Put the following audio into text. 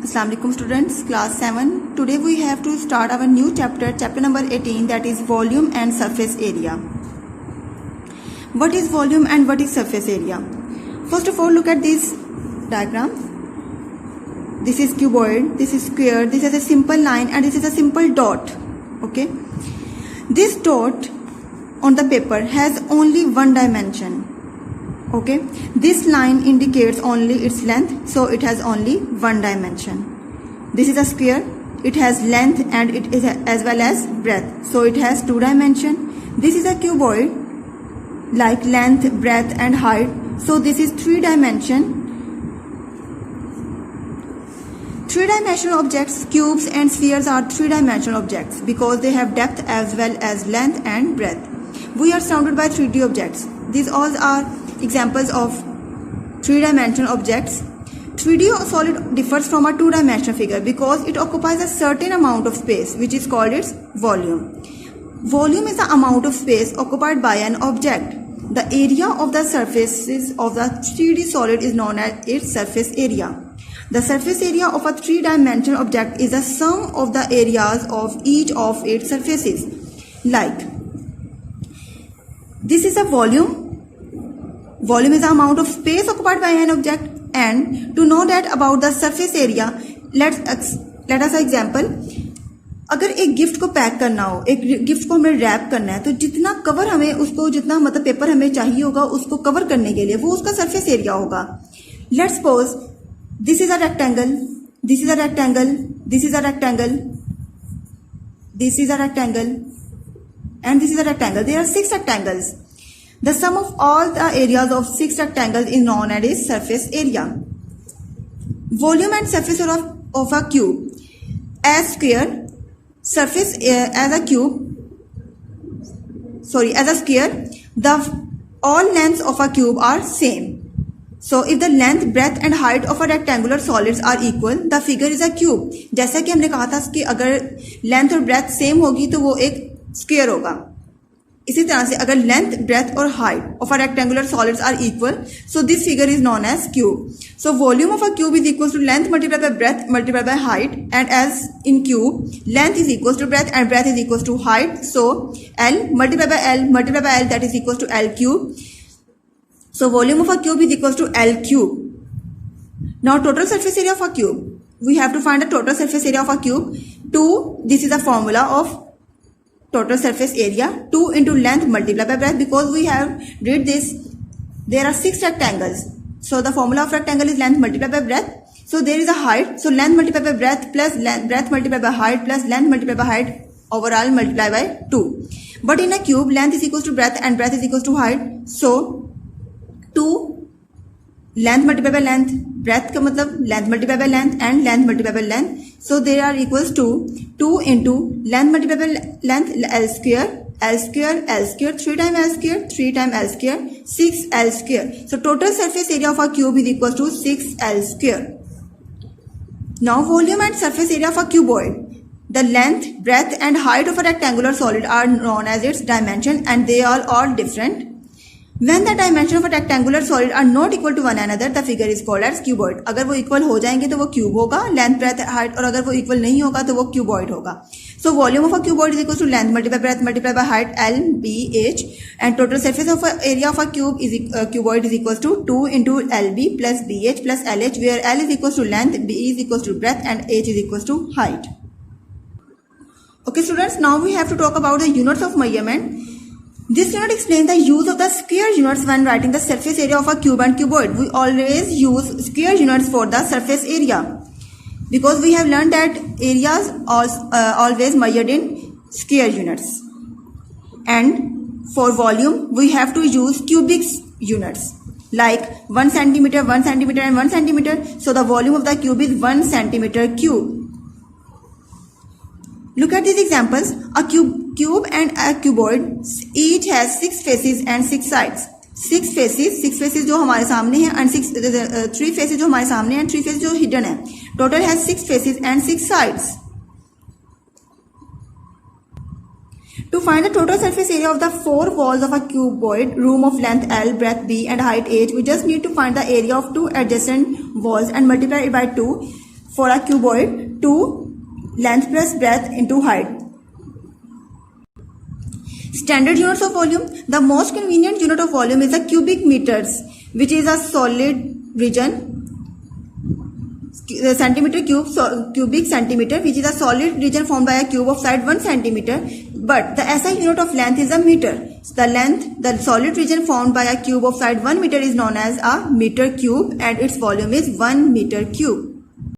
Assalamu alaikum students, class 7. Today we have to start our new chapter number 18, that is volume and surface area. What is volume and what is surface area? First of all, look at this diagram. This is cuboid, this is square, this is a simple line and this is a simple dot. Okay. This dot on the paper has only one dimension. Okay, this line indicates only its length, so it has only one dimension. This is a square, it has length and it is as well as breadth, so it has two dimension. This is a cuboid, like length, breadth and height, so this is three dimension. Three-dimensional objects, cubes and spheres are three-dimensional objects because they have depth as well as length and breadth. We are surrounded by 3D objects. These all are examples of three-dimensional objects. 3D solid differs from a two-dimensional figure because it occupies a certain amount of space, which is called its volume. Volume is the amount of space occupied by an object. The area of the surfaces of the 3D solid is known as its surface area. The surface area of a three-dimensional object is the sum of the areas of each of its surfaces. Like, this is a volume. Volume is the amount of space occupied by an object, and to know that about the surface area, let us example. अगर एक gift को pack करना हो, एक gift को हमें rap करना है, तो जितना कवर हमें उसको जितना मतलब पेपर हमें चाहिए होगा उसको कवर करने के लिए वो उसका सरफेस एरिया होगा. Let's suppose this is a rectangle, this is a rectangle, this is a rectangle, this is a rectangle and this is a rectangle. There are 6 rectangles. The sum of all the areas of 6 rectangles is known as its surface area. Volume and surface of a cube. As square, surface as a cube. As a square, the all lengths of a cube are same. So if the length, breadth and height of a rectangular solids are equal, the figure is a cube. जैसा कि हमने कहा था कि अगर length और breath same होगी तो वो एक स्क्वायर होगा. इसी तरह से अगर लेंथ, ब्रेथ और height of a rectangular solids are equal, so this figure is known as cube. So volume of a cube is equal to length multiply by breadth multiply by height, and as in cube length is equal to breadth and breadth is equal to height, so L multiply by L that is equal to L cube. So volume of a cube is equal to L cube. Now total surface area of a cube, we have to find the total surface area of a cube. 2, this is the formula of total surface area, 2 into length multiplied by breadth, because we have read this, there are 6 rectangles, so the formula of rectangle is length multiplied by breadth. So there is a height, so length multiplied by breadth plus breadth multiplied by height plus length multiplied by height overall multiplied by 2. But in a cube, length is equals to breadth and breadth is equals to height, so 2 length multiplied by length, breadth का मतलब length multiplied by length and length multiplied by length, so they are equals to 2 into length multiplied by length, L square, 3 times L square, 3 times L square, 6 L square. So total surface area of a cube is equals to 6 L square. Now volume and surface area of a cuboid. The length, breadth and height of a rectangular solid are known as its dimension, and they are all different. When the dimension of a rectangular solid are not equal to one another, the figure is called as cuboid. अगर वो equal हो जाएंगे तो वो cube होगा, length, breath, height, और अगर वो इक्वल नहीं होगा तो वो क्यूबॉइड होगा. So volume of a cuboid is equal to length multiplied by breadth multiplied by height, L B H, and total surface of area of a cuboid is equals to 2 into LB plus BH plus LH, where L is equals to length, B is equals to breadth, and H is equals to height. Okay students, now we have to talk about the units of measurement. This unit explains the use of the square units when writing the surface area of a cube and cuboid. We always use square units for the surface area because we have learned that areas are always measured in square units. And for volume, we have to use cubic units like 1 centimeter, 1 centimeter and 1 centimeter. So the volume of the cube is 1 centimeter cube. Look at these examples. A cube and a cuboid each has 6 faces and 6 sides. 6 faces जो हमारे सामने हैं and 3 faces जो हमारे सामने हैं and 3 faces जो hidden है. Total has 6 faces and 6 sides. To find the total surface area of the 4 walls of a cuboid room of length L, breadth B and height H, we just need to find the area of 2 adjacent walls and multiply it by 2. for a cuboid to length plus breadth into height. Standard units of volume. The most convenient unit of volume is the cubic meters, which is a solid region. Centimeter cube, cubic centimeter, which is a solid region formed by a cube of side 1 centimeter. But the SI unit of length is a meter. The solid region formed by a cube of side 1 meter is known as a meter cube, and its volume is 1 meter cube.